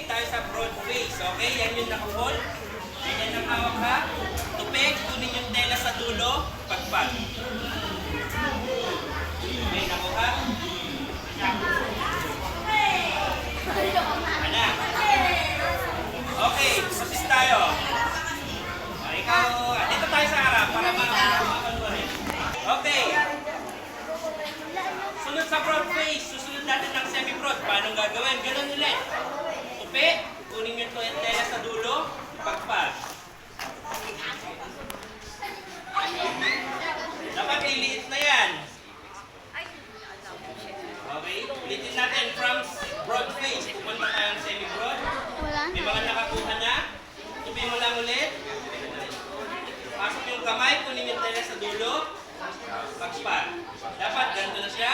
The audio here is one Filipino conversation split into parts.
proceed tayo sa broad face. Okay, yan yung nakahold. Ganyan ang hawak ha. Tupig, kunin yung tela sa dulo, pagpag. Okay, nakuha. Ana. Okay, proceed tayo. Ikaw, dito tayo sa harap para makakal mo rin. Okay. Sunod sa broad face, susunod natin ng semi-broad. Paano gagawin? Ganun ulit. Tupi, kunin yung tela sa dulo, pagpag. Dapat liliit na yan. Okay, ulitin natin from broad face. Pumunta tayong semi-broad. May mga nakakuha na. Tupi mo lang ulit. Pasok yung kamay, kunin yung tela sa dulo. Pagpag. Dapat ganito na siya.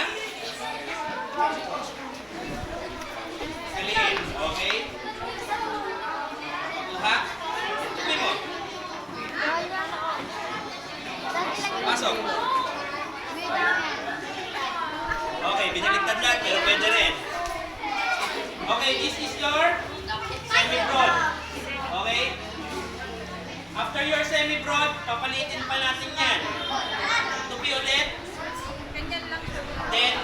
Kaliin. Okay? Pakuha. Tupi mo. Pasok. Okay, binaligtad lang, pero pwede rin. Okay, this is your semi-broad. Okay? After your semi-broad, papalitin pa natin yan. Tupi ulit. Then,